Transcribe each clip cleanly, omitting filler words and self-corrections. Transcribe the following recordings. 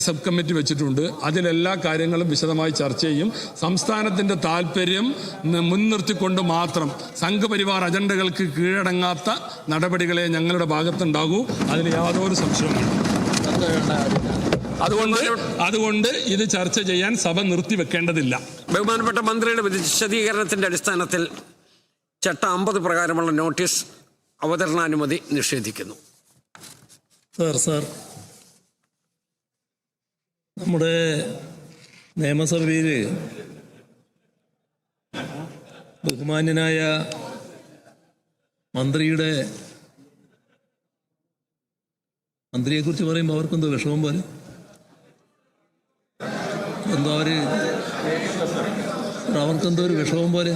Sub committee വെച്ചിട്ടുണ്ട്. അതിലെല്ലാ കാര്യങ്ങളും വിശദമായി ചർച്ച ചെയ്യും. സംസ്ഥാനത്തിൻ്റെ താല്പര്യം മുൻനിർത്തിക്കൊണ്ട് മാത്രം സംഘപരിവാർ അജണ്ടകൾക്ക് കീഴടങ്ങാത്ത നടപടികളെ ഞങ്ങളുടെ ഭാഗത്തുണ്ടാകൂ. അതിൽ യാതൊരു സംശയവുമില്ല. അതുകൊണ്ട് ഇത് ചർച്ച ചെയ്യാൻ സഭ നിർത്തിവെക്കേണ്ടതില്ല. ബഹുമാനപ്പെട്ട മന്ത്രിയുടെ വിശദീകരണത്തിന്റെ അടിസ്ഥാനത്തിൽ ചട്ടം 50 പ്രകാരമുള്ള നോട്ടീസ് അവതരണാനുമതി നിഷേധിക്കുന്നു. സർ നമ്മുടെ നിയമസഭയിൽ ബഹുമാന്യനായ മന്ത്രിയെക്കുറിച്ച് പറയുമ്പോൾ അവർക്കെന്തോ വിഷമം പോലെ അവർക്കെന്തോ ഒരു വിഷമം പോലെ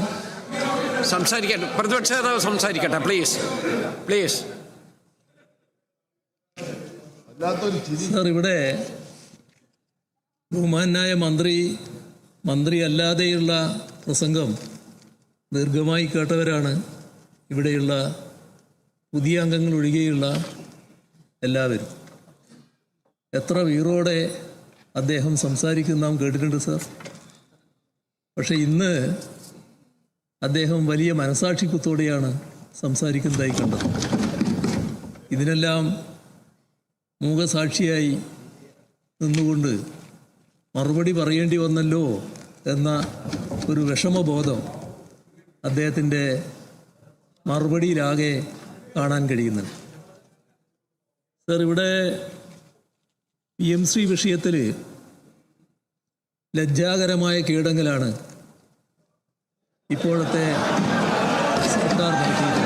സംസാരിക്കട്ടെ. പ്രതിപക്ഷ നേതാവ് സംസാരിക്കട്ടെ. പ്ലീസ്. സർ, ഇവിടെ ബഹുമാനായ മന്ത്രി അല്ലാതെയുള്ള പ്രസംഗം ദീർഘമായി കേട്ടവരാണ് ഇവിടെയുള്ള പുതിയ അംഗങ്ങൾ ഒഴികെയുള്ള എല്ലാവരും. എത്ര വീറോടെ അദ്ദേഹം സംസാരിക്കുന്ന നാം കേട്ടിട്ടുണ്ട് സർ. പക്ഷെ ഇന്ന് അദ്ദേഹം വലിയ മനസാക്ഷിക്കുത്തോടെയാണ് സംസാരിക്കുന്നതായി കണ്ടത്. ഇതിനെല്ലാം മൂകസാക്ഷിയായി നിന്നുകൊണ്ട് മറുപടി പറയേണ്ടി വന്നല്ലോ എന്ന ഒരു വിഷമബോധം അദ്ദേഹത്തിൻ്റെ മറുപടിയിലാകെ കാണാൻ കഴിയുന്നുണ്ട്. സർ, ഇവിടെ PMC വിഷയത്തിൽ ലജ്ജാകരമായ കീഴടങ്ങലാണ് ഇപ്പോഴത്തെ സർക്കാർ നടത്തിയിട്ടുള്ളത്.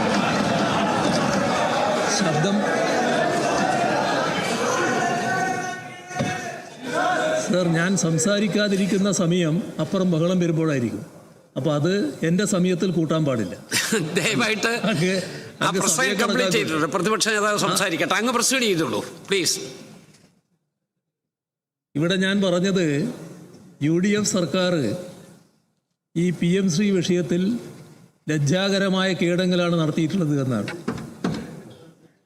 സർ, ഞാൻ സംസാരിക്കാതിരിക്കുന്ന സമയം അപ്പുറം ബഹളം വരുമ്പോഴായിരിക്കും. അപ്പോൾ അത് എൻ്റെ സമയത്തിൽ കൂട്ടാൻ പാടില്ല. ദയവായിട്ട് പ്രതിപക്ഷ നേതാവ് സംസാരിക്കട്ടെ. അങ്ങ് പ്രൊസീഡ് ചെയ്തോളൂ പ്ലീസ്. ഇവിടെ ഞാൻ പറഞ്ഞത് UDF സർക്കാർ ഈ PMC വിഷയത്തിൽ ലജ്ജാകരമായ കീഴടങ്ങലാണ് നടത്തിയിട്ടുള്ളത് എന്നാണ്.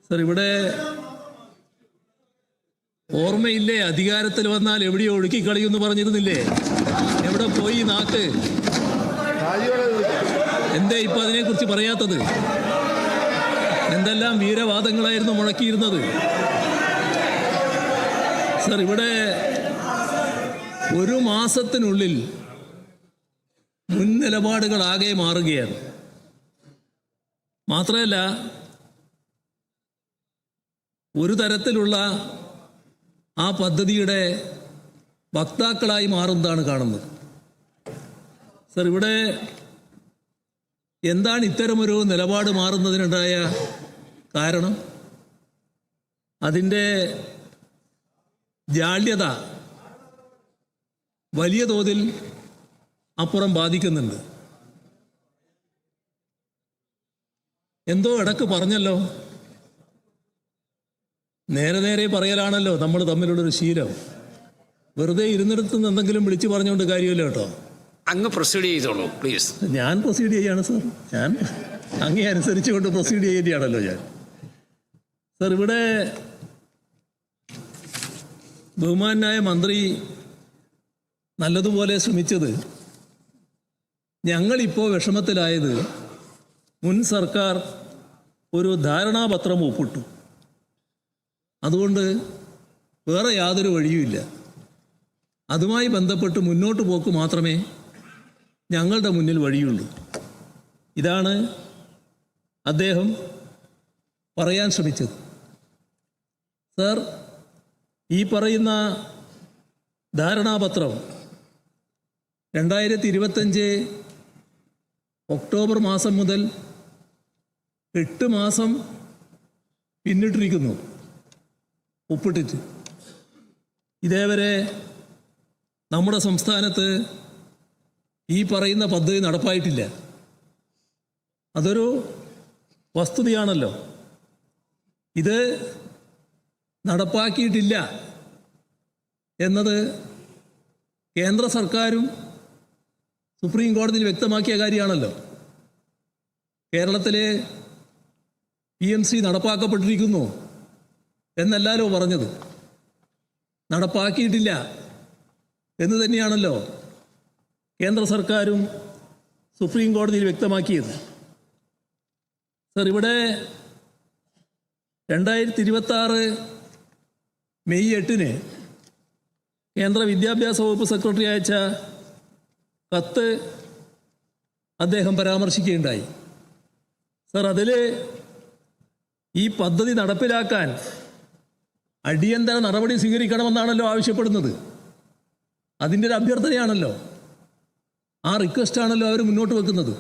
സർ, ഇവിടെ ഓർമ്മയില്ലേ, അധികാരത്തിൽ വന്നാൽ എവിടെയോ ഒഴുക്കിക്കളിയെന്ന് പറഞ്ഞിരുന്നില്ലേ? എവിടെ പോയി നാക്ക്? എന്തേ ഇപ്പൊ അതിനെക്കുറിച്ച് പറയാത്തത്? എന്തെല്ലാം വീരവാദങ്ങളായിരുന്നു മുഴക്കിയിരുന്നത്? സർ, ഇവിടെ ഒരു മാസത്തിനുള്ളിൽ മുൻ നിലപാടുകളാകെ മാറുകയാണ്. മാത്രമല്ല, ഒരു തരത്തിലുള്ള ആ പദ്ധതിയുടെ വക്താക്കളായി മാറുന്നതാണ് കാണുന്നത്. സർ, ഇവിടെ എന്താണ് ഇത്തരമൊരു നിലപാട് മാറുന്നതിനുണ്ടായ കാരണം? അതിൻ്റെ ജാള്യത വലിയ തോതിൽ അപ്പുറം ബാധിക്കുന്നുണ്ട്. എന്തോ ഇടക്ക് പറഞ്ഞല്ലോ, നേരെ പറയലാണല്ലോ നമ്മൾ തമ്മിലുള്ളൊരു ശീലം. വെറുതെ ഇരുന്നിടത്ത് നിന്ന് എന്തെങ്കിലും വിളിച്ചു പറഞ്ഞുകൊണ്ട് കാര്യമില്ല കേട്ടോ. അങ്ങ് പ്രൊസീഡ് ചെയ്തോളൂ പ്ലീസ്. ഞാൻ പ്രൊസീഡ് ചെയ്യാണ് സർ. ഞാൻ അങ്ങേ അനുസരിച്ചുകൊണ്ട് പ്രൊസീഡ് ചെയ്യുകയാണല്ലോ ഞാൻ. സർ, ഇവിടെ ബഹുമാനായ മന്ത്രി നല്ലതുപോലെ ശ്രമിച്ചത്, ഞങ്ങളിപ്പോൾ വിഷമത്തിലായത് മുൻ സർക്കാർ ഒരു ധാരണാപത്രം ഒപ്പിട്ടു, അതുകൊണ്ട് വേറെ യാതൊരു വഴിയുമില്ല, അതുമായി ബന്ധപ്പെട്ട് മുന്നോട്ട് പോക്ക് മാത്രമേ ഞങ്ങളുടെ മുന്നിൽ വഴിയുള്ളൂ. ഇതാണ് അദ്ദേഹം പറയാൻ ശ്രമിച്ചത്. സർ, ഈ പറയുന്ന ധാരണാപത്രം 2025 ഒക്ടോബർ മാസം മുതൽ 8 മാസം പിന്നിട്ടിരിക്കുന്നു ഒപ്പിട്ടിട്ട്. ഇതേവരെ നമ്മുടെ സംസ്ഥാനത്ത് ഈ പറയുന്ന പദ്ധതി നടപ്പായിട്ടില്ല. അതൊരു വസ്തുതയാണല്ലോ. ഇത് നടപ്പാക്കിയിട്ടില്ല എന്നത് കേന്ദ്ര സർക്കാരും സുപ്രീം കോടതിയിൽ വ്യക്തമാക്കിയ കാര്യമാണല്ലോ. കേരളത്തിലെ PMC നടപ്പാക്കപ്പെട്ടിരിക്കുന്നു എന്നല്ലാലോ പറഞ്ഞത്. നടപ്പാക്കിയിട്ടില്ല എന്ന് തന്നെയാണല്ലോ കേന്ദ്ര സർക്കാരും സുപ്രീം കോടതിയിൽ വ്യക്തമാക്കിയത്. സർ, ഇവിടെ 2026 മെയ് 8 കേന്ദ്ര വിദ്യാഭ്യാസ വകുപ്പ് സെക്രട്ടറി അയച്ച കത്ത് അദ്ദേഹം പരാമർശിക്കുകയുണ്ടായി. സർ, അതിൽ ഈ പദ്ധതി നടപ്പിലാക്കാൻ അടിയന്തര നടപടി സ്വീകരിക്കണമെന്നാണല്ലോ ആവശ്യപ്പെടുന്നത്. അതിൻ്റെ ഒരു അഭ്യർത്ഥനയാണല്ലോ, ആ റിക്വസ്റ്റാണല്ലോ അവർ മുന്നോട്ട് വെക്കുന്നത്.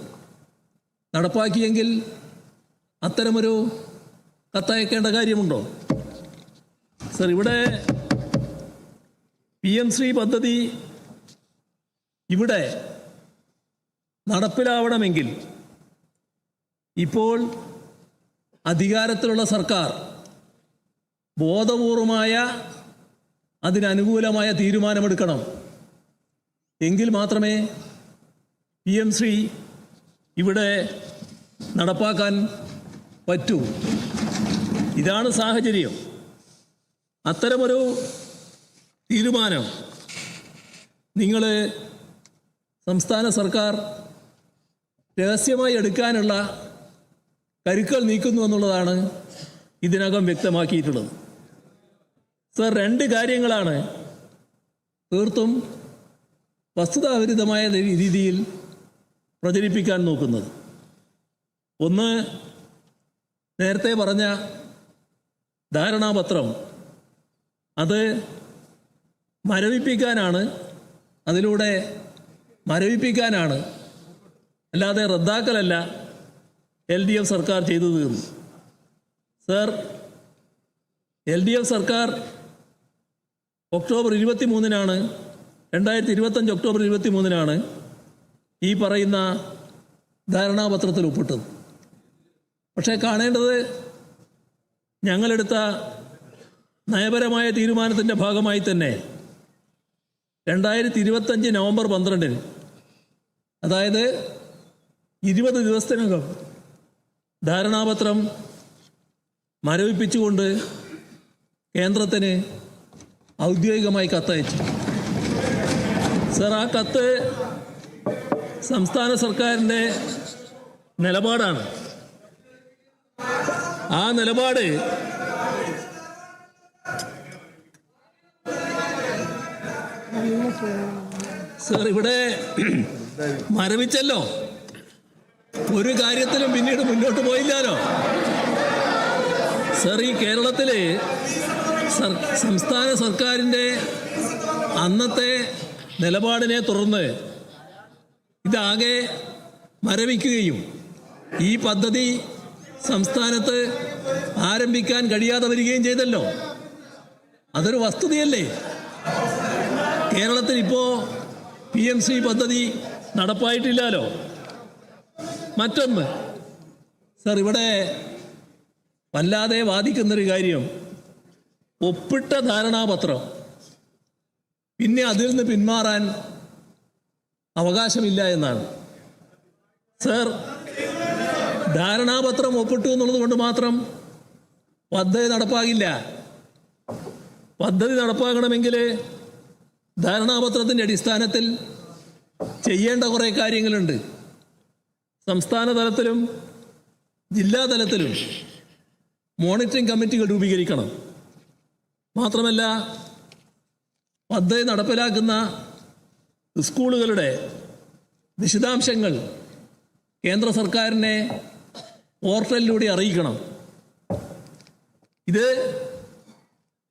നടപ്പാക്കിയെങ്കിൽ അത്തരമൊരു കത്തയക്കേണ്ട കാര്യമുണ്ടോ? സർ, ഇവിടെ PM ശ്രീ പദ്ധതി ഇവിടെ നടപ്പിലാവണമെങ്കിൽ ഇപ്പോൾ അധികാരത്തിലുള്ള സർക്കാർ ബോധപൂർവമായ അതിനനുകൂലമായ തീരുമാനമെടുക്കണം. എങ്കിൽ മാത്രമേ PM ശ്രീ ഇവിടെ നടപ്പാക്കാൻ പറ്റൂ. ഇതാണ് സാഹചര്യം. അത്തരമൊരു തീരുമാനം നിങ്ങൾ സംസ്ഥാന സർക്കാർ രഹസ്യമായി എടുക്കാനുള്ള കരുക്കൾ നീക്കുന്നു എന്നുള്ളതാണ് ഇതിനകം വ്യക്തമാക്കിയിട്ടുള്ളത്. സർ, 2 കാര്യങ്ങളാണ് തീർത്തും വസ്തുതാവിരുദ്ധമായ രീതിയിൽ പ്രചരിപ്പിക്കാൻ നോക്കുന്നത്. ഒന്ന്, നേരത്തെ പറഞ്ഞ ധാരണാപത്രം, അത് മരവിപ്പിക്കാനാണ്, അതിലൂടെ മരവിപ്പിക്കാനാണ്, അല്ലാതെ റദ്ദാക്കലല്ല LDF സർക്കാർ ചെയ്തത് എന്ന്. സർ, LDF സർക്കാർ ഒക്ടോബർ 23 2025 ഒക്ടോബർ 23 ഈ പറയുന്ന ധാരണാപത്രത്തിൽ ഒപ്പിട്ടത്. പക്ഷേ കാണേണ്ടത്, ഞങ്ങളെടുത്ത നയപരമായ തീരുമാനത്തിൻ്റെ ഭാഗമായി തന്നെ 2025 നവംബർ 12 അതായത് 20 ദിവസത്തിനകം ധാരണാപത്രം മരവിപ്പിച്ചുകൊണ്ട് കേന്ദ്രത്തിന് ഔദ്യോഗികമായി കത്തയച്ചു. സർ, ആ കത്ത് സംസ്ഥാന സർക്കാരിൻ്റെ നിലപാടാണ്. ആ നിലപാട് സർ ഇവിടെ മരവിച്ചല്ലോ, ഒരു കാര്യത്തിലും പിന്നീട് മുന്നോട്ട് പോയില്ലാലോ. സർ, ഈ കേരളത്തില് സംസ്ഥാന സർക്കാരിൻ്റെ അന്നത്തെ നിലപാടിനെ തുടർന്ന് ഇതാകെ മരവിക്കുകയും ഈ പദ്ധതി സംസ്ഥാനത്ത് ആരംഭിക്കാൻ കഴിയാതെ വരികയും ചെയ്തല്ലോ. അതൊരു വസ്തുതയല്ലേ? കേരളത്തിൽ ഇപ്പോൾ PM ശ്രീ പദ്ധതി നടപ്പായിട്ടില്ലല്ലോ. മറ്റൊന്ന്, സർ, ഇവിടെ വല്ലാതെ വാദിക്കുന്നൊരു കാര്യം, ഒപ്പിട്ട ധാരണാപത്രം പിന്നെ അതിൽ നിന്ന് പിന്മാറാൻ അവകാശമില്ല എന്നാണ്. സർ, ധാരണാപത്രം ഒപ്പിട്ടു എന്നുള്ളത് കൊണ്ട് മാത്രം പദ്ധതി നടപ്പാകില്ല. പദ്ധതി നടപ്പാക്കണമെങ്കിൽ ധാരണാപത്രത്തിൻ്റെ അടിസ്ഥാനത്തിൽ ചെയ്യേണ്ട കുറേ കാര്യങ്ങളുണ്ട്. സംസ്ഥാന തലത്തിലും ജില്ലാ തലത്തിലും മോണിറ്ററിംഗ് കമ്മിറ്റികൾ രൂപീകരിക്കണം. മാത്രമല്ല, പദ്ധതി നടപ്പിലാക്കുന്ന സ്കൂളുകളുടെ വിശദാംശങ്ങൾ കേന്ദ്ര സർക്കാരിനെ പോർട്ടലിലൂടെ അറിയിക്കണം. ഇത്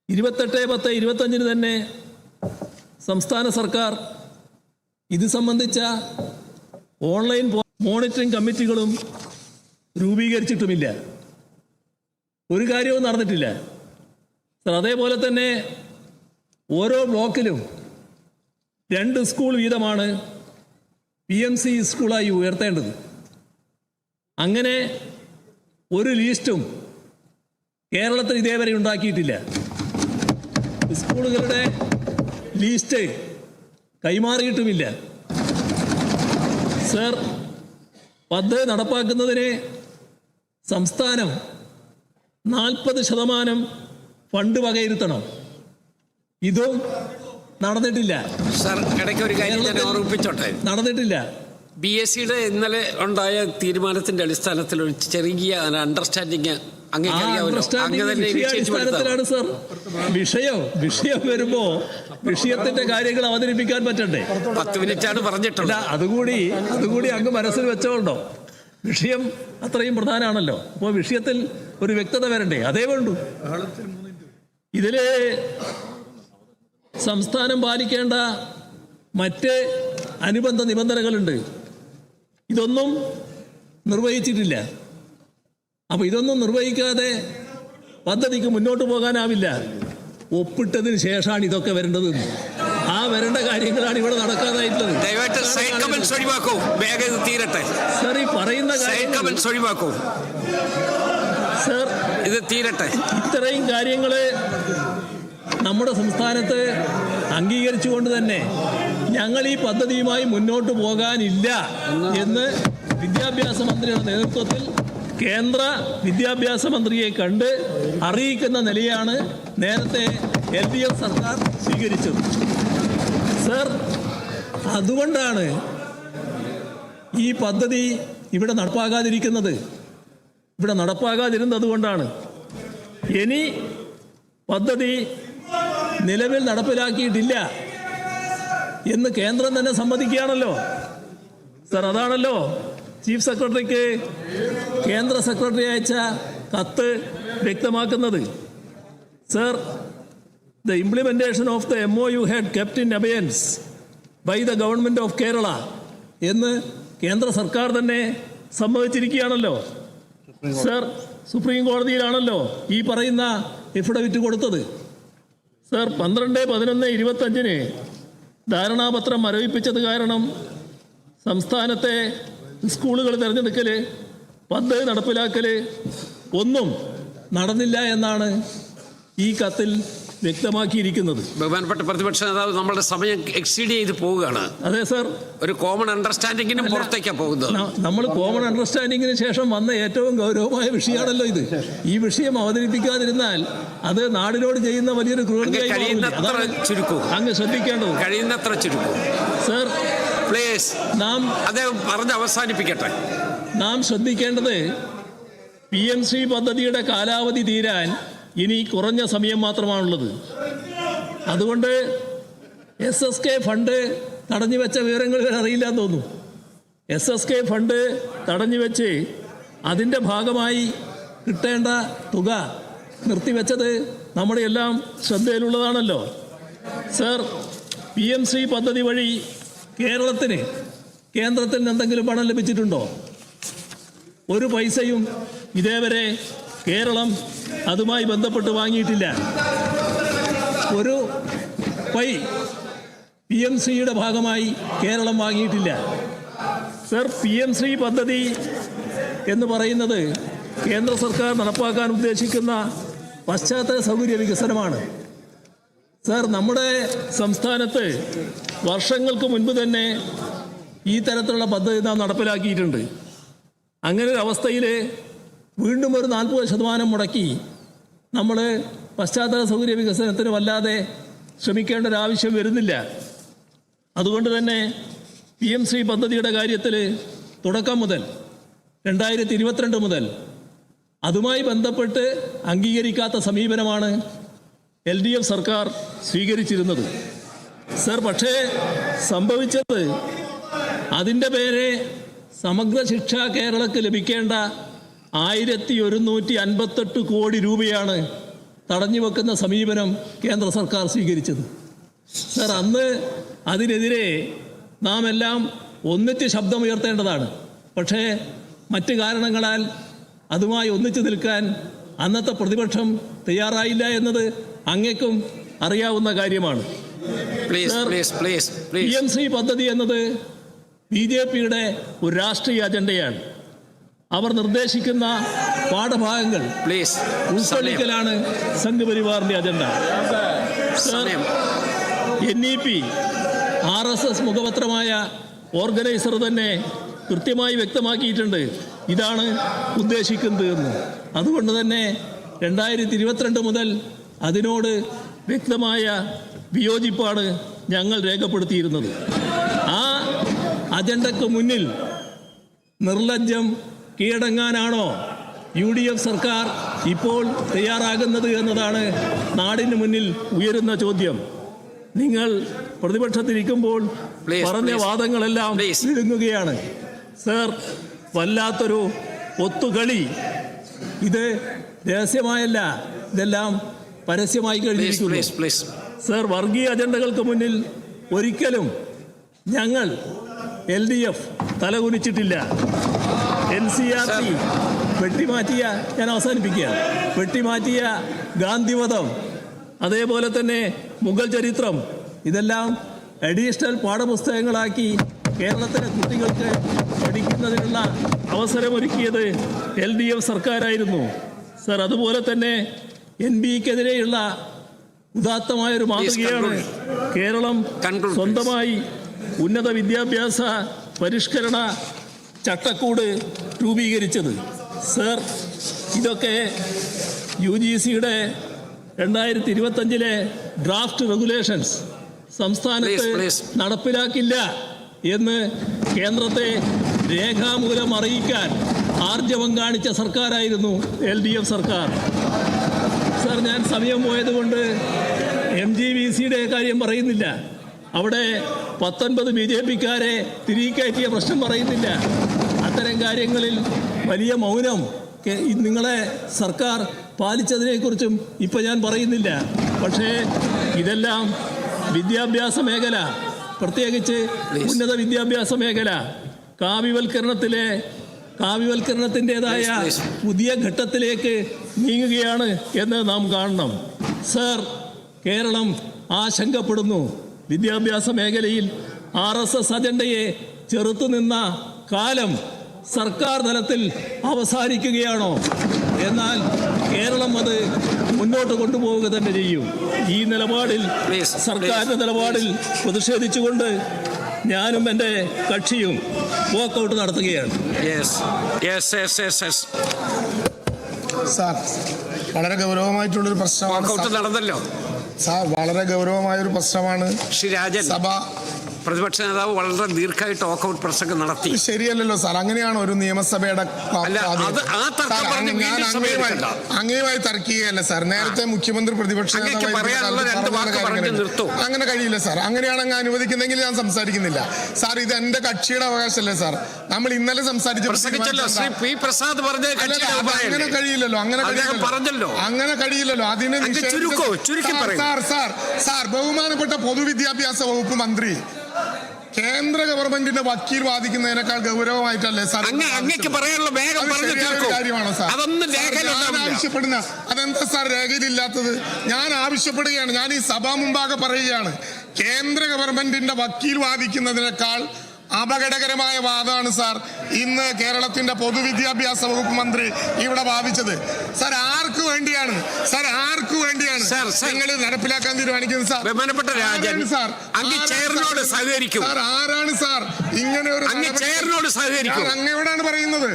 28/10/25 തന്നെ സംസ്ഥാന സർക്കാർ ഇത് സംബന്ധിച്ച ഓൺലൈൻ മോണിറ്ററിംഗ് കമ്മിറ്റികളും രൂപീകരിച്ചിട്ടുമില്ല. ഒരു കാര്യവും നടന്നിട്ടില്ല. സർ, അതേപോലെ തന്നെ ഓരോ ബ്ലോക്കിലും 2 സ്കൂൾ വീതമാണ് PMC സ്കൂളായി ഉയർത്തേണ്ടത്. അങ്ങനെ ഒരു ലിസ്റ്റും കേരളത്തിൽ ഇതേവരെ ഉണ്ടാക്കിയിട്ടില്ല. സ്കൂളുകളുടെ ലിസ്റ്റ് കൈമാറിയിട്ടുമില്ല. സർ, പദ്ധതി നടപ്പാക്കുന്നതിന് സംസ്ഥാനം 40% ഫണ്ട് വകയിരുത്തണം. ഇതും നടന്നിട്ടില്ല. സർ, ഇടയ്ക്ക് ഒരു കാര്യം ഞാൻ ഓർമ്മിപ്പിച്ചോട്ടെ. നടന്നിട്ടില്ല. BScയുടെ ഇന്നലെ ഉണ്ടായ തീരുമാനത്തിന്റെ അടിസ്ഥാനത്തിൽ ഒരു ചെറിയ അണ്ടർസ്റ്റാൻഡിങ് അടിസ്ഥാനത്തിലാണ് സർ. വിഷയം വരുമ്പോ വിഷയത്തിന്റെ കാര്യങ്ങൾ അവതരിപ്പിക്കാൻ പറ്റണ്ടേ? 10 മിനിറ്റാണ് പറഞ്ഞിട്ടുള്ളത്. അതുകൂടി അങ്ങ് മനസ്സിൽ വെച്ചോണ്ടോ? വിഷയം അത്രയും പ്രധാനമാണല്ലോ. അപ്പോൾ വിഷയത്തിൽ ഒരു വ്യക്തത വരണ്ടേ? അതേ വേണ്ടൂ. ഇതില് സംസ്ഥാനം പാലിക്കേണ്ട മറ്റ് അനുബന്ധ നിബന്ധനകളുണ്ട്. ഇതൊന്നും നിർവഹിച്ചിട്ടില്ല. അപ്പൊ ഇതൊന്നും നിർവഹിക്കാതെ പദ്ധതിക്ക് മുന്നോട്ട് പോകാനാവില്ല. ഒപ്പിട്ടതിന് ശേഷമാണ് ഇതൊക്കെ വരേണ്ടത്. ആ വരേണ്ട കാര്യങ്ങളാണ് ഇവിടെ നടക്കാതായിട്ടുള്ളത്. ദയവായിട്ട് സൈഡ് കമന്റ്സ് ഒഴിവാക്കൂ. വേഗം ഇത് തീരട്ടെ. സർ, ഈ പറയുന്ന സൈഡ് കമന്റ്സ് ഒഴിവാക്കൂ. സർ, ഇത് തീരട്ടെ. ഇത്രയും കാര്യങ്ങള് നമ്മുടെ സംസ്ഥാനത്ത് അംഗീകരിച്ചുകൊണ്ട് തന്നെ ഞങ്ങൾ ഈ പദ്ധതിയുമായി മുന്നോട്ട് പോകാനില്ല എന്ന് വിദ്യാഭ്യാസ മന്ത്രിയുടെ നേതൃത്വത്തിൽ കേന്ദ്ര വിദ്യാഭ്യാസ മന്ത്രിയെ കണ്ട് അറിയിക്കുന്ന നിലയാണ് നേരത്തെ LDF സർക്കാർ സ്വീകരിച്ചത്. സർ, അതുകൊണ്ടാണ് ഈ പദ്ധതി ഇവിടെ നടപ്പാകാതിരുന്നത് കൊണ്ടാണ്. ഇനി പദ്ധതി നിലവിൽ നടപ്പിലാക്കിയിട്ടില്ല എന്ന് കേന്ദ്രം തന്നെ സമ്മതിക്കുകയാണല്ലോ. സർ, അതാണല്ലോ ചീഫ് സെക്രട്ടറിക്ക് കേന്ദ്ര സെക്രട്ടറി അയച്ച കത്ത് വ്യക്തമാക്കുന്നത്. Sir, the implementation of the MOU had kept in abeyance by the government of Kerala എന്ന് കേന്ദ്ര സർക്കാർ തന്നെ സമ്മതിച്ചിരിക്കുകയാണല്ലോ. സർ, സുപ്രീം കോടതിയിലാണല്ലോ ഈ പറയുന്ന എഫിഡവിറ്റ് കൊടുത്തത്. സർ, 12/11/25 ധാരണാപത്രം മരവിപ്പിച്ചത് കാരണം സംസ്ഥാനത്തെ സ്കൂളുകൾ തിരഞ്ഞെടുക്കൽ, പദ്ധതി നടപ്പിലാക്കൽ ഒന്നും നടന്നില്ല എന്നാണ് ഈ കത്തിൽ വ്യക്തമാക്കിയിരിക്കുന്നത്. ബഹുമാനപ്പെട്ട പ്രതിപക്ഷ നേതാവ്, നമ്മുടെ സമയം എക്സീഡ് ചെയ്ത് പോവുകയാണ്. അതെ സർ, ഒരു കോമൺ അണ്ടർസ്റ്റാൻഡിങ്ങിനും പുറത്തേക്കാണ് പോകുന്നത്. നമ്മൾ കോമൺ അണ്ടർസ്റ്റാൻഡിങ്ങിന് ശേഷം വന്ന ഏറ്റവും ഗൗരവമായ വിഷയമാണല്ലോ ഇത്. ഈ വിഷയം അവതരിപ്പിക്കാതിരുന്നാൽ അത് നാടിനോട് ചെയ്യുന്ന വലിയൊരു ക്രൂരതയായി അങ്ങ് ശ്രദ്ധിക്കേണ്ടത്. കഴിയുന്നത്ര ചുരുക്കൂ സർ. പ്ലീസ്, അദ്ദേഹം പറഞ്ഞ് അവസാനിപ്പിക്കട്ടെ. നാം ശ്രദ്ധിക്കേണ്ടത് PMC പദ്ധതിയുടെ കാലാവധി തീരാൻ ഇനി കുറഞ്ഞ സമയം മാത്രമാണുള്ളത്. അതുകൊണ്ട് SSK ഫണ്ട് തടഞ്ഞു വെച്ച വിവരങ്ങൾ അറിയില്ല എന്ന് തോന്നുന്നു. SSK ഫണ്ട് തടഞ്ഞു വെച്ച് അതിൻ്റെ ഭാഗമായി കിട്ടേണ്ട തുക നിർത്തിവെച്ചത് നമ്മുടെ എല്ലാം ശ്രദ്ധയിലുള്ളതാണല്ലോ. സർ, PMC പദ്ധതി വഴി കേരളത്തിന് കേന്ദ്രത്തിൽ നിന്ന് എന്തെങ്കിലും പണം ലഭിച്ചിട്ടുണ്ടോ? ഒരു പൈസയും ഇതേവരെ കേരളം അതുമായി ബന്ധപ്പെട്ട് വാങ്ങിയിട്ടില്ല. ഒരു PMCയുടെ ഭാഗമായി കേരളം വാങ്ങിയിട്ടില്ല. സർ, PMC പദ്ധതി എന്ന് പറയുന്നത് കേന്ദ്ര സർക്കാർ നടപ്പാക്കാൻ ഉദ്ദേശിക്കുന്ന പശ്ചാത്തല സൗകര്യ വികസനമാണ്. സർ, നമ്മുടെ സംസ്ഥാനത്ത് വർഷങ്ങൾക്ക് മുൻപ് തന്നെ ഈ തരത്തിലുള്ള പദ്ധതി നാം നടപ്പിലാക്കിയിട്ടുണ്ട്. അങ്ങനെ ഒരു അവസ്ഥയിൽ വീണ്ടും ഒരു 40% മുടക്കി നമ്മൾ പശ്ചാത്തല സൗകര്യ വികസനത്തിന് വല്ലാതെ ശ്രമിക്കേണ്ട ഒരു ആവശ്യം വരുന്നില്ല. അതുകൊണ്ട് തന്നെ PMC പദ്ധതിയുടെ കാര്യത്തിൽ തുടക്കം മുതൽ 2022 മുതൽ അതുമായി ബന്ധപ്പെട്ട് അംഗീകരിക്കാത്ത സമീപനമാണ് LDF സർക്കാർ സ്വീകരിച്ചിരുന്നത്. സർ, പക്ഷേ സംഭവിച്ചത് അതിൻ്റെ പേരെ സമഗ്ര ശിക്ഷ കേരളക്ക് ലഭിക്കേണ്ട 1158 കോടി രൂപയാണ് തടഞ്ഞു വെക്കുന്ന സമീപനം കേന്ദ്ര സർക്കാർ സ്വീകരിച്ചത്. സർ, അന്ന് അതിനെതിരെ നാം എല്ലാം ഒന്നിച്ച് ശബ്ദമുയർത്തേണ്ടതാണ്. പക്ഷേ മറ്റ് കാരണങ്ങളാൽ അതുമായി ഒന്നിച്ചു നിൽക്കാൻ അന്നത്തെ പ്രതിപക്ഷം തയ്യാറായില്ല എന്നത് അങ്ങേക്കും അറിയാവുന്ന കാര്യമാണ്. PMC പദ്ധതി എന്നത് BJPയുടെ ഒരു രാഷ്ട്രീയ അജണ്ടയാണ്. അവർ നിർദ്ദേശിക്കുന്ന പാഠഭാഗങ്ങൾ ഉൾക്കൊള്ളിക്കലാണ് സംഘപരിവാറിന്റെ അജണ്ട. NEP RSS മുഖപത്രമായ ഓർഗനൈസർ തന്നെ കൃത്യമായി വ്യക്തമാക്കിയിട്ടുണ്ട് ഇതാണ് ഉദ്ദേശിക്കുന്നത് എന്ന്. അതുകൊണ്ട് തന്നെ 2022 മുതൽ അതിനോട് വ്യക്തമായ വിയോജിപ്പാണ് ഞങ്ങൾ രേഖപ്പെടുത്തിയിരുന്നത്. ആ അജണ്ടയ്ക്ക് മുന്നിൽ നിർലജ്ജം കീഴടങ്ങാനാണോ UDF സർക്കാർ ഇപ്പോൾ തയ്യാറാകുന്നത് എന്നതാണ് നാടിന് മുന്നിൽ ഉയരുന്ന ചോദ്യം. നിങ്ങൾ പ്രതിപക്ഷത്തിരിക്കുമ്പോൾ പറഞ്ഞ വാദങ്ങളെല്ലാം വിഴുങ്ങുകയാണ്. സർ, വല്ലാത്തൊരു ഒത്തുകളി. ഇത് രഹസ്യമായല്ല, ഇതെല്ലാം പരസ്യമായി കഴിഞ്ഞിരിക്കുന്നു. സർ, വർഗീയ അജണ്ടകൾക്ക് മുന്നിൽ ഒരിക്കലും ഞങ്ങൾ LDF തലകുനിച്ചിട്ടില്ല. NCERT വെട്ടിമാറ്റിയ, ഞാൻ അവസാനിപ്പിക്കുക, വെട്ടിമാറ്റിയ ഗാന്ധിവധം, അതേപോലെ തന്നെ മുഗൾ ചരിത്രം, ഇതെല്ലാം അഡീഷണൽ പാഠപുസ്തകങ്ങളാക്കി കേരളത്തിലെ കുട്ടികൾക്ക് പഠിക്കുന്നതിനുള്ള അവസരമൊരുക്കിയത് LDF സർക്കാരായിരുന്നു. സർ, അതുപോലെ തന്നെ NBക്കെതിരെയുള്ള ഉദാത്തമായൊരു മാതൃകയാണ് കേരളം സ്വന്തമായി ഉന്നത വിദ്യാഭ്യാസ പരിഷ്കരണ ചട്ടക്കൂട് രൂപീകരിച്ചത്. സർ, ഇതൊക്കെ UGCയുടെ 2025 ഡ്രാഫ്റ്റ് റെഗുലേഷൻസ് സംസ്ഥാനത്ത് നടപ്പിലാക്കില്ല എന്ന് കേന്ദ്രത്തെ രേഖാമൂലം അറിയിക്കാൻ ആർജവം കാണിച്ച സർക്കാരായിരുന്നു LDF സർക്കാർ. സർ, ഞാൻ സമയം പോയതുകൊണ്ട് MGVCയുടെ കാര്യം പറയുന്നില്ല. അവിടെ 19 BJPക്കാരെ തിരികെ കയറ്റിയ പ്രശ്നം പറയുന്നില്ല. അത്തരം കാര്യങ്ങളിൽ വലിയ മൗനം നിങ്ങളെ സർക്കാർ പാലിച്ചതിനെക്കുറിച്ചും ഇപ്പം ഞാൻ പറയുന്നില്ല. പക്ഷേ ഇതെല്ലാം വിദ്യാഭ്യാസ മേഖല, പ്രത്യേകിച്ച് ഉന്നത വിദ്യാഭ്യാസ മേഖല കാവ്യവൽക്കരണത്തിൻ്റെതായ പുതിയ ഘട്ടത്തിലേക്ക് നീങ്ങുകയാണ് എന്ന് നാം കാണണം. സർ, കേരളം ആശങ്കപ്പെടുന്നു. വിദ്യാഭ്യാസ മേഖലയിൽ RSS അജണ്ടയെ ചെറുത്തുനിന്ന കാലം സർക്കാർ തലത്തിൽ അവസാനിക്കുകയാണോ? എന്നാൽ കേരളം അത് മുന്നോട്ട് കൊണ്ടുപോവുക തന്നെ ചെയ്യും. ഈ നിലപാടിൽ, സർക്കാരിൻ്റെ നിലപാടിൽ പ്രതിഷേധിച്ചുകൊണ്ട് ഞാനും എൻ്റെ കക്ഷിയും വാക്കൗട്ട് നടത്തുകയാണ്. സാർ, വളരെ ഗൗരവമായിട്ടുള്ളൊരു പ്രശ്നമാണ് നടന്നല്ലോ സാർ, വളരെ ഗൗരവമായൊരു പ്രശ്നമാണ്. ശ്രീ രാജൻ, സഭ പ്രതിപക്ഷ നേതാവ് വളരെ ദീർഘമായിട്ട് വാക്കൗട്ട് പ്രസംഗം നടത്തി. ശരിയല്ലല്ലോ സാർ, അങ്ങനെയാണ് ഒരു നിയമസഭയുടെ. അങ്ങനെയുമായി തർക്കിക്കുകയല്ല സാർ. നേരത്തെ മുഖ്യമന്ത്രി പ്രതിപക്ഷ അങ്ങനെ കഴിയില്ല സാർ. അങ്ങനെയാണ് അങ്ങ് അനുവദിക്കുന്നെങ്കിൽ ഞാൻ സംസാരിക്കുന്നില്ല സാർ. ഇത് എന്റെ കക്ഷിയുടെ അവകാശമല്ലേ സാർ? നമ്മൾ ഇന്നലെ സംസാരിച്ചല്ലോ. അങ്ങനെ കഴിയില്ലല്ലോ, അങ്ങനെ കഴിയില്ലല്ലോ. അതിനെ സാർ, ബഹുമാനപ്പെട്ട പൊതുവിദ്യാഭ്യാസ വകുപ്പ് മന്ത്രി കേന്ദ്ര ഗവൺമെന്റിന്റെ വക്കീൽ വാദിക്കുന്നതിനേക്കാൾ ഗൗരവമായിട്ടല്ലേ സാർ കാര്യമാണോ സാർ ആവശ്യപ്പെടുന്ന? അതെന്താ സാർ രേഖയിലില്ലാത്തത്? ഞാൻ ആവശ്യപ്പെടുകയാണ്, ഞാൻ ഈ സഭാ മുമ്പാകെ പറയുകയാണ്, കേന്ദ്ര ഗവൺമെന്റിന്റെ വക്കീൽ വാദിക്കുന്നതിനേക്കാൾ അപകടകരമായ വാദമാണ് സാർ ഇന്ന് കേരളത്തിന്റെ പൊതുവിദ്യാഭ്യാസ വകുപ്പ് മന്ത്രി ഇവിടെ വാദിച്ചത്. സാർ, ആർക്ക് വേണ്ടിയാണ് നിങ്ങൾ നടപ്പിലാക്കാൻ തീരുമാനിക്കുന്നത് സാർ? ബഹുമാനപ്പെട്ട രാജൻ, സാർ, ആരാണ് സാർ ഇങ്ങനെ ഒരു അങ്ങയോടാണ് പറയുന്നത്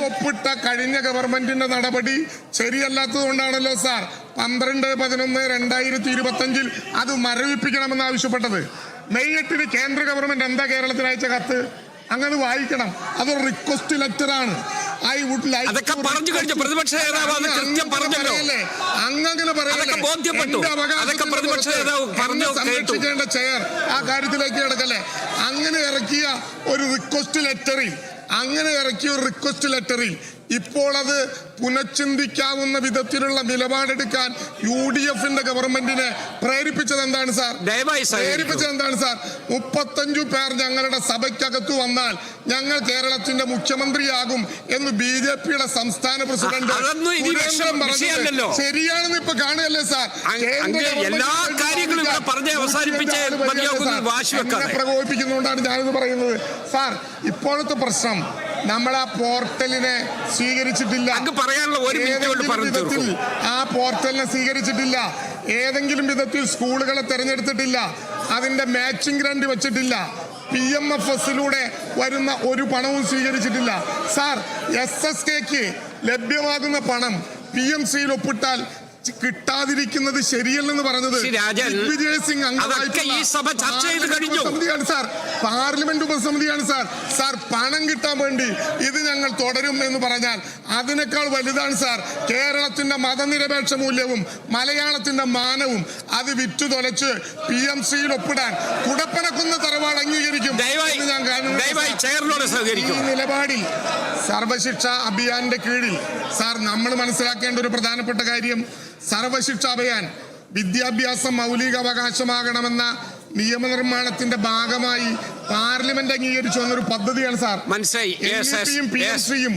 ഒപ്പിട്ട കഴിഞ്ഞ ഗവൺമെന്റിന്റെ നടപടി ശരിയല്ലാത്തത് കൊണ്ടാണല്ലോ സാർ 12/11/2025 അത് മരവിപ്പിക്കണമെന്ന് ആവശ്യപ്പെട്ടത്. മെയ് 8 കേന്ദ്ര ഗവൺമെന്റ് എന്താ കേരളത്തിൽ അയച്ച കത്ത്? അങ്ങനെ വായിക്കണം. അതൊരു റിക്വസ്റ്റ് ലെറ്റർ ആണ്. ഐ വുഡ് ലൈക്ക് അങ്ങനെ സംരക്ഷിക്കേണ്ട ചെയർ ആ കാര്യത്തിലേക്ക് കിടക്കല്ലേ. അങ്ങനെ ഇറക്കിയ ഒരു റിക്വസ്റ്റ് ലെറ്ററിൽ ഇപ്പോൾ അത് പുനഃചിന്തിക്കാവുന്ന വിധത്തിലുള്ള നിലപാടെടുക്കാൻ UDFന്റെ ഗവൺമെന്റിനെ പ്രേരിപ്പിച്ചത് എന്താണ് സാർ? 35 പേർ ഞങ്ങളുടെ സഭയ്ക്കകത്തു വന്നാൽ ഞങ്ങൾ കേരളത്തിന്റെ മുഖ്യമന്ത്രിയാകും എന്ന് BJPയുടെ സംസ്ഥാന പ്രസിഡന്റ് ശരിയാണെന്ന് ഇപ്പൊ കാണുകയല്ലേ സാർ? പ്രകോപിപ്പിക്കുന്നതുകൊണ്ടാണ് ഞാനിത് പറയുന്നത് സാർ. ഇപ്പോഴത്തെ പ്രശ്നം നമ്മൾ ആ പോർട്ടലിനെ സ്വീകരിച്ചിട്ടില്ല. ആ പോർട്ടലിനെ സ്വീകരിച്ചിട്ടില്ല. ഏതെങ്കിലും വിധത്തിൽ സ്കൂളുകളെ തെരഞ്ഞെടുത്തിട്ടില്ല. അതിന്റെ മാച്ചിങ് ഗ്രാന്റ് വെച്ചിട്ടില്ല. PMFSലൂടെ വരുന്ന ഒരു പണവും സ്വീകരിച്ചിട്ടില്ല സാർ. SSKക്ക് ലഭ്യമാകുന്ന പണം PMCയിൽ ഒപ്പിട്ടാൽ കിട്ടാതിരിക്കുന്നത് ശരിയല്ലെന്ന് പറഞ്ഞത് ശ്രീ രാജൻ, ദിഗ്വിജയ് സിംഗ് അതൊക്കെ ഈ സഭ ചർച്ച ചെയ്ത് കഴിഞ്ഞു. ഉപസമിതിയാണ് സാർ, പാർലമെന്റ് ഉപസമിതിയാണ് സാർ. സാർ, പണം കിട്ടാൻ വേണ്ടി ഇത് ഞങ്ങൾ തുടരും എന്ന് പറഞ്ഞാൽ അതിനേക്കാൾ വലുതാണ് സാർ കേരളത്തിന്റെ മതനിരപേക്ഷ മൂല്യവും മലയാളത്തിന്റെ മാനവും. അത് വിറ്റു തൊലച്ച് PMCയിൽ ഒപ്പിടാൻ കുടപ്പനക്കുന്ന തറവാട് അംഗീകരിക്കും എന്ന് ഞാൻ കാണുന്നു. ഈ നിലപാടിൽ സർവശിക്ഷ അഭിയാന്റെ കീഴിൽ സാർ നമ്മൾ മനസ്സിലാക്കേണ്ട ഒരു പ്രധാനപ്പെട്ട കാര്യം, സർവശിക്ഷ അഭിയാൻ വിദ്യാഭ്യാസം മൗലിക അവകാശമാകണമെന്ന നിയമനിർമ്മാണത്തിന്റെ ഭാഗമായി പാർലമെന്റ് അംഗീകരിച്ചു വന്നൊരു പദ്ധതിയാണ് സാർ. മനസ്സിലായി. PMCയും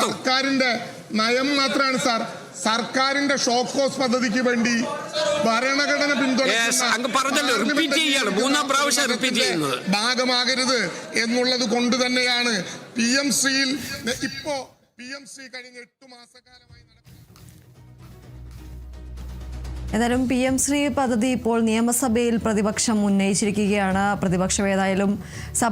സർക്കാരിന്റെ നയം മാത്രമാണ് സാർ. സർക്കാരിന്റെ ഷോക്ക് കോസ് പദ്ധതിക്ക് വേണ്ടി ഭരണഘടന ഭാഗമാകരുത് എന്നുള്ളത് കൊണ്ട് തന്നെയാണ് PMCയിൽ ഇപ്പോ PMC കഴിഞ്ഞ 8 മാസക്കാലമായി ഏതായാലും PM-ശ്രീ പദ്ധതി ഇപ്പോൾ നിയമസഭയിൽ പ്രതിപക്ഷം ഉന്നയിച്ചിരിക്കുകയാണ്. പ്രതിപക്ഷം ഏതായാലും സഭ